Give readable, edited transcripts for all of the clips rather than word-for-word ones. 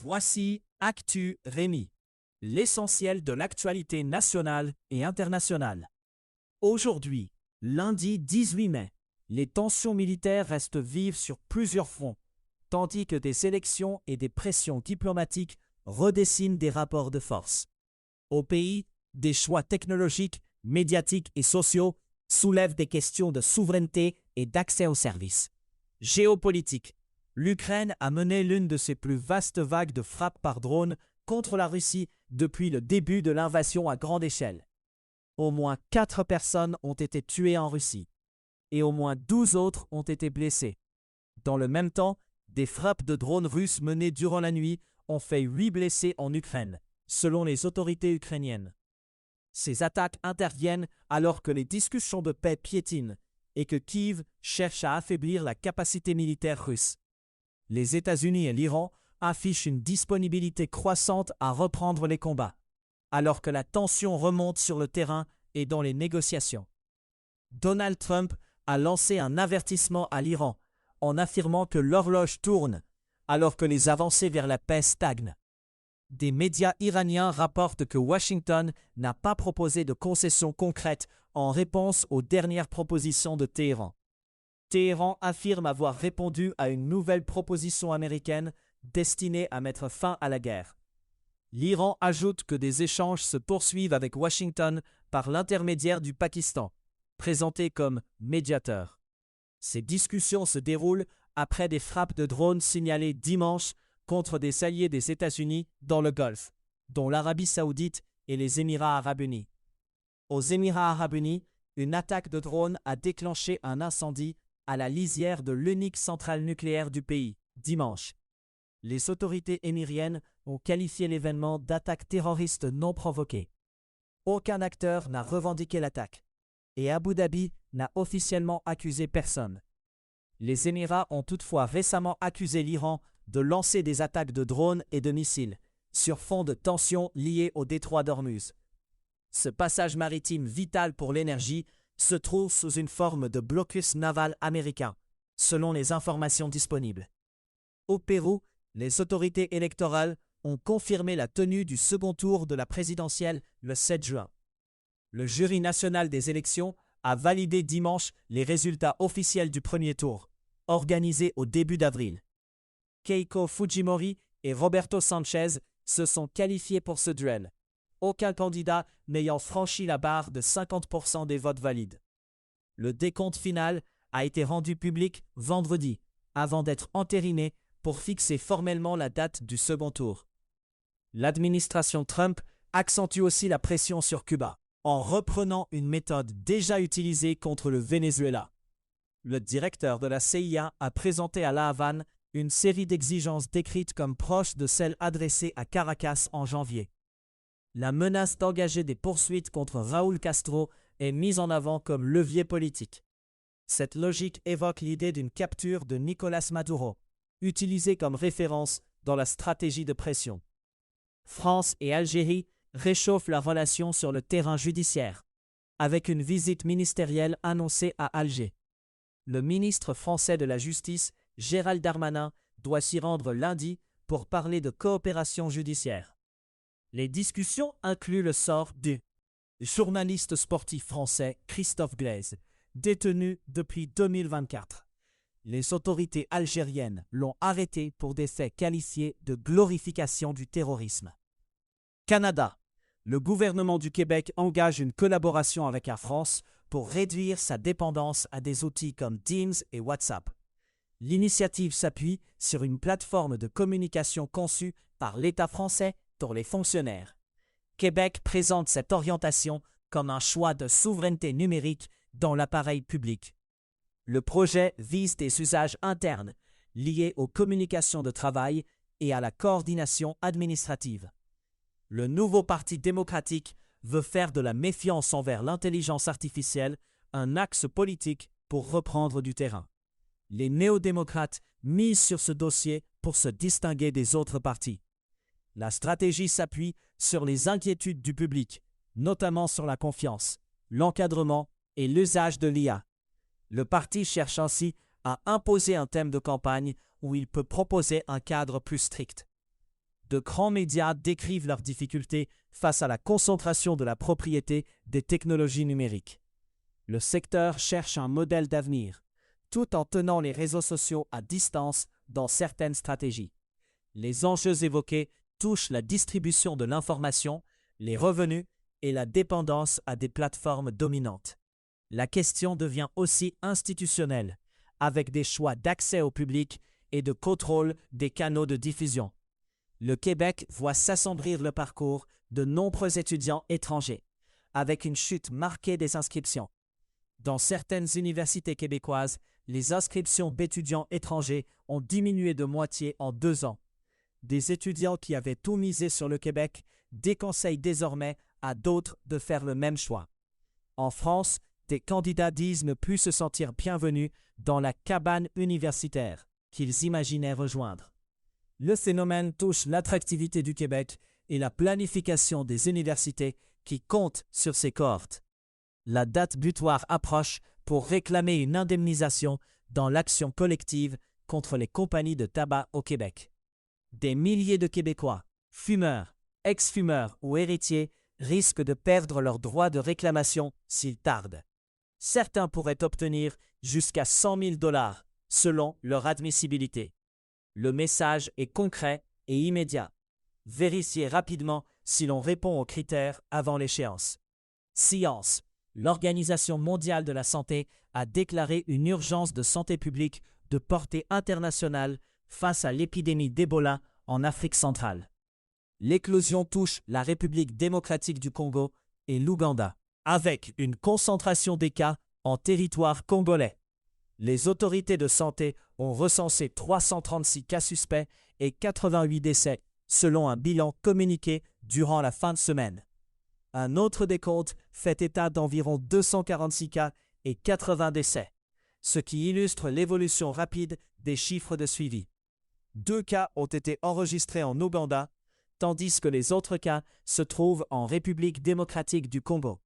Voici Actu Rémi, l'essentiel de l'actualité nationale et internationale. Aujourd'hui, lundi 18 mai, les tensions militaires restent vives sur plusieurs fronts, tandis que des élections et des pressions diplomatiques redessinent des rapports de force. Au pays, des choix technologiques, médiatiques et sociaux soulèvent des questions de souveraineté et d'accès aux services. Géopolitique. L'Ukraine a mené l'une de ses plus vastes vagues de frappes par drone contre la Russie depuis le début de l'invasion à grande échelle. Au moins 4 personnes ont été tuées en Russie et au moins 12 autres ont été blessées. Dans le même temps, des frappes de drones russes menées durant la nuit ont fait 8 blessés en Ukraine, selon les autorités ukrainiennes. Ces attaques interviennent alors que les discussions de paix piétinent et que Kiev cherche à affaiblir la capacité militaire russe. Les États-Unis et l'Iran affichent une disponibilité croissante à reprendre les combats, alors que la tension remonte sur le terrain et dans les négociations. Donald Trump a lancé un avertissement à l'Iran en affirmant que l'horloge tourne alors que les avancées vers la paix stagnent. Des médias iraniens rapportent que Washington n'a pas proposé de concessions concrètes en réponse aux dernières propositions de Téhéran. Téhéran affirme avoir répondu à une nouvelle proposition américaine destinée à mettre fin à la guerre. L'Iran ajoute que des échanges se poursuivent avec Washington par l'intermédiaire du Pakistan, présenté comme médiateur. Ces discussions se déroulent après des frappes de drones signalées dimanche contre des alliés des États-Unis dans le Golfe, dont l'Arabie saoudite et les Émirats arabes unis. Aux Émirats arabes unis, une attaque de drone a déclenché un incendie à la lisière de l'unique centrale nucléaire du pays, dimanche. Les autorités émiriennes ont qualifié l'événement d'attaque terroriste non provoquée. Aucun acteur n'a revendiqué l'attaque, et Abu Dhabi n'a officiellement accusé personne. Les Émirats ont toutefois récemment accusé l'Iran de lancer des attaques de drones et de missiles, sur fond de tensions liées au détroit d'Ormuz. Ce passage maritime vital pour l'énergie se trouve sous une forme de blocus naval américain, selon les informations disponibles. Au Pérou, les autorités électorales ont confirmé la tenue du second tour de la présidentielle le 7 juin. Le jury national des élections a validé dimanche les résultats officiels du premier tour, organisé au début d'avril. Keiko Fujimori et Roberto Sanchez se sont qualifiés pour ce duel, aucun candidat n'ayant franchi la barre de 50% des votes valides. Le décompte final a été rendu public vendredi, avant d'être entériné pour fixer formellement la date du second tour. L'administration Trump accentue aussi la pression sur Cuba, en reprenant une méthode déjà utilisée contre le Venezuela. Le directeur de la CIA a présenté à La Havane une série d'exigences décrites comme proches de celles adressées à Caracas en janvier. La menace d'engager des poursuites contre Raúl Castro est mise en avant comme levier politique. Cette logique évoque l'idée d'une capture de Nicolás Maduro, utilisée comme référence dans la stratégie de pression. France et Algérie réchauffent la relation sur le terrain judiciaire, avec une visite ministérielle annoncée à Alger. Le ministre français de la Justice, Gérald Darmanin, doit s'y rendre lundi pour parler de coopération judiciaire. Les discussions incluent le sort du journaliste sportif français Christophe Glaise, détenu depuis 2024. Les autorités algériennes l'ont arrêté pour des faits qualifiés de glorification du terrorisme. Canada. Le gouvernement du Québec engage une collaboration avec Air France pour réduire sa dépendance à des outils comme Teams et WhatsApp. L'initiative s'appuie sur une plateforme de communication conçue par l'État français pour les fonctionnaires. Québec présente cette orientation comme un choix de souveraineté numérique dans l'appareil public. Le projet vise des usages internes liés aux communications de travail et à la coordination administrative. Le nouveau Parti démocratique veut faire de la méfiance envers l'intelligence artificielle un axe politique pour reprendre du terrain. Les néo-démocrates misent sur ce dossier pour se distinguer des autres partis. La stratégie s'appuie sur les inquiétudes du public, notamment sur la confiance, l'encadrement et l'usage de l'IA. Le parti cherche ainsi à imposer un thème de campagne où il peut proposer un cadre plus strict. de grands médias décrivent leurs difficultés face à la concentration de la propriété des technologies numériques. Le secteur cherche un modèle d'avenir, tout en tenant les réseaux sociaux à distance dans certaines stratégies. Les enjeux évoqués touchent la distribution de l'information, les revenus et la dépendance à des plateformes dominantes. La question devient aussi institutionnelle, avec des choix d'accès au public et de contrôle des canaux de diffusion. Le Québec voit s'assombrir le parcours de nombreux étudiants étrangers, avec une chute marquée des inscriptions. Dans certaines universités québécoises, les inscriptions d'étudiants étrangers ont diminué de moitié en 2 ans. Des étudiants qui avaient tout misé sur le Québec déconseillent désormais à d'autres de faire le même choix. En France, des candidats disent ne plus se sentir bienvenus dans la cabane universitaire qu'ils imaginaient rejoindre. Le phénomène touche l'attractivité du Québec et la planification des universités qui comptent sur ces cohortes. La date butoir approche pour réclamer une indemnisation dans l'action collective contre les compagnies de tabac au Québec. Des milliers de Québécois, fumeurs, ex-fumeurs ou héritiers risquent de perdre leur droit de réclamation s'ils tardent. Certains pourraient obtenir jusqu'à 100 000 $ selon leur admissibilité. Le message est concret et immédiat. Vérifiez rapidement si l'on répond aux critères avant l'échéance. Science. L'Organisation mondiale de la santé a déclaré une urgence de santé publique de portée internationale face à l'épidémie d'Ebola en Afrique centrale. L'éclosion touche la République démocratique du Congo et l'Ouganda, avec une concentration des cas en territoire congolais. Les autorités de santé ont recensé 336 cas suspects et 88 décès, selon un bilan communiqué durant la fin de semaine. Un autre décompte fait état d'environ 246 cas et 80 décès, ce qui illustre l'évolution rapide des chiffres de suivi. 2 cas ont été enregistrés en Ouganda, tandis que les autres cas se trouvent en République démocratique du Congo.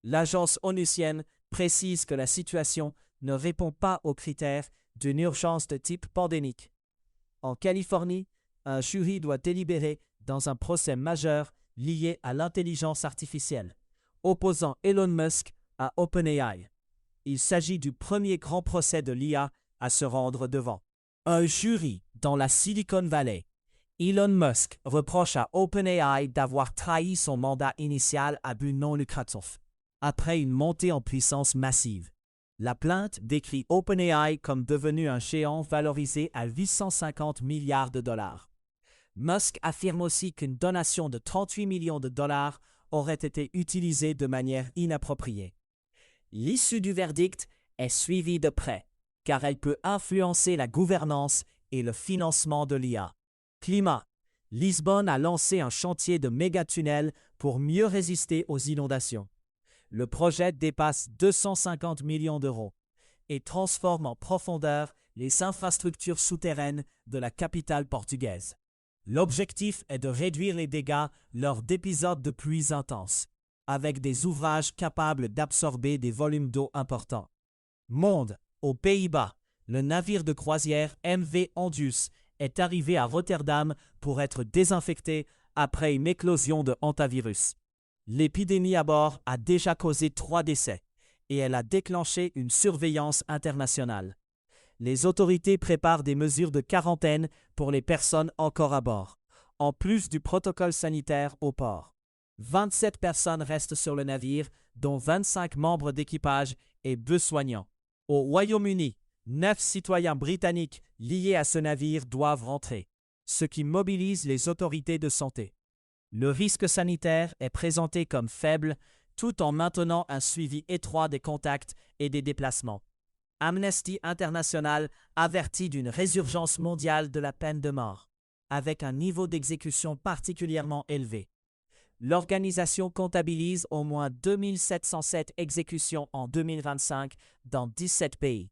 L'agence onusienne précise que la situation ne répond pas aux critères d'une urgence de type pandémique. En Californie, un jury doit délibérer dans un procès majeur lié à l'intelligence artificielle, opposant Elon Musk à OpenAI. Il s'agit du premier grand procès de l'IA à se rendre devant. Un jury dans la Silicon Valley. Elon Musk reproche à OpenAI d'avoir trahi son mandat initial à but non lucratif, après une montée en puissance massive. La plainte décrit OpenAI comme devenu un géant valorisé à 850 milliards de $. Musk affirme aussi qu'une donation de 38 millions de $ aurait été utilisée de manière inappropriée. L'issue du verdict est suivie de près, car elle peut influencer la gouvernance et le financement de l'IA. Climat. Lisbonne a lancé un chantier de méga-tunnels pour mieux résister aux inondations. Le projet dépasse 250 millions d'euros et transforme en profondeur les infrastructures souterraines de la capitale portugaise. L'objectif est de réduire les dégâts lors d'épisodes de pluies intenses, avec des ouvrages capables d'absorber des volumes d'eau importants. Monde. Aux Pays-Bas, le navire de croisière MV Andus est arrivé à Rotterdam pour être désinfecté après une éclosion de hantavirus. L'épidémie à bord a déjà causé 3 décès et elle a déclenché une surveillance internationale. Les autorités préparent des mesures de quarantaine pour les personnes encore à bord, en plus du protocole sanitaire au port. 27 personnes restent sur le navire, dont 25 membres d'équipage et 2 soignants. Au Royaume-Uni, 9 citoyens britanniques liés à ce navire doivent rentrer, ce qui mobilise les autorités de santé. Le risque sanitaire est présenté comme faible, tout en maintenant un suivi étroit des contacts et des déplacements. Amnesty International avertit d'une résurgence mondiale de la peine de mort, avec un niveau d'exécution particulièrement élevé. L'organisation comptabilise au moins 2707 exécutions en 2025 dans 17 pays.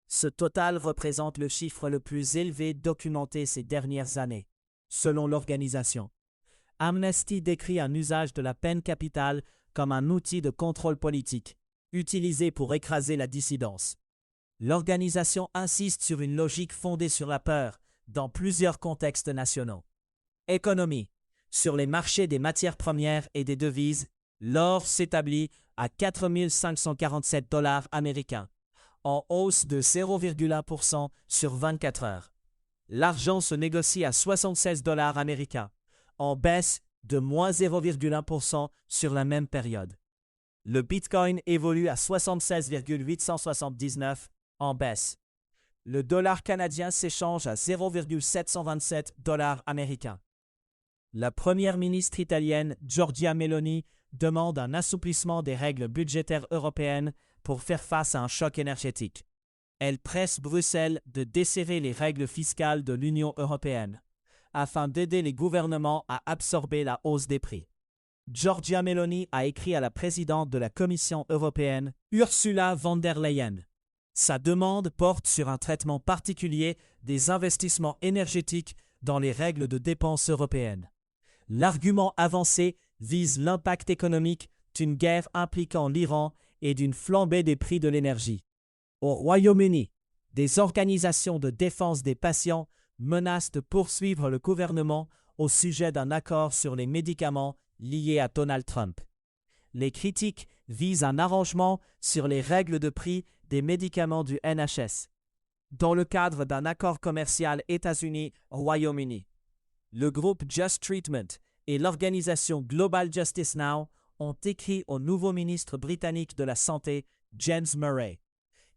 Ce total représente le chiffre le plus élevé documenté ces dernières années, selon l'organisation. Amnesty décrit un usage de la peine capitale comme un outil de contrôle politique, utilisé pour écraser la dissidence. L'organisation insiste sur une logique fondée sur la peur dans plusieurs contextes nationaux. Économie. Sur les marchés des matières premières et des devises, l'or s'établit à 4 547 $ américains, en hausse de 0,1% sur 24 heures. L'argent se négocie à 76 $ américains, en baisse de moins 0,1% sur la même période. Le Bitcoin évolue à 76,879, en baisse. Le dollar canadien s'échange à 0,727 $ américains. La première ministre italienne Giorgia Meloni demande un assouplissement des règles budgétaires européennes pour faire face à un choc énergétique. Elle presse Bruxelles de desserrer les règles fiscales de l'Union européenne afin d'aider les gouvernements à absorber la hausse des prix. Giorgia Meloni a écrit à la présidente de la Commission européenne, Ursula von der Leyen. Sa demande porte sur un traitement particulier des investissements énergétiques dans les règles de dépenses européennes. L'argument avancé vise l'impact économique d'une guerre impliquant l'Iran et d'une flambée des prix de l'énergie. Au Royaume-Uni, des organisations de défense des patients menacent de poursuivre le gouvernement au sujet d'un accord sur les médicaments liés à Donald Trump. Les critiques visent un arrangement sur les règles de prix des médicaments du NHS, dans le cadre d'un accord commercial États-Unis-Royaume-Uni. Le groupe Just Treatment et l'organisation Global Justice Now ont écrit au nouveau ministre britannique de la Santé, James Murray.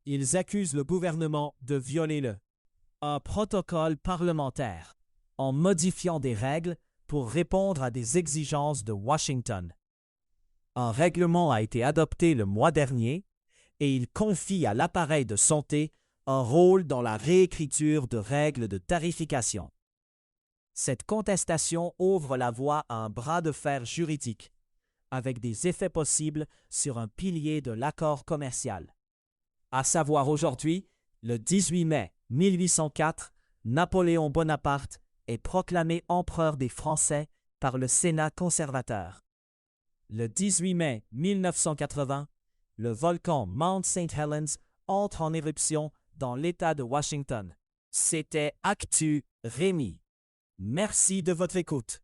Ils accusent le gouvernement de violer un protocole parlementaire en modifiant des règles pour répondre à des exigences de Washington. Un règlement a été adopté le mois dernier et il confie à l'appareil de santé un rôle dans la réécriture de règles de tarification. Cette contestation ouvre la voie à un bras de fer juridique, avec des effets possibles sur un pilier de l'accord commercial. À savoir aujourd'hui, le 18 mai 1804, Napoléon Bonaparte est proclamé empereur des Français par le Sénat conservateur. Le 18 mai 1980, le volcan Mount St. Helens entre en éruption dans l'État de Washington. C'était Actu Rémi. Merci de votre écoute.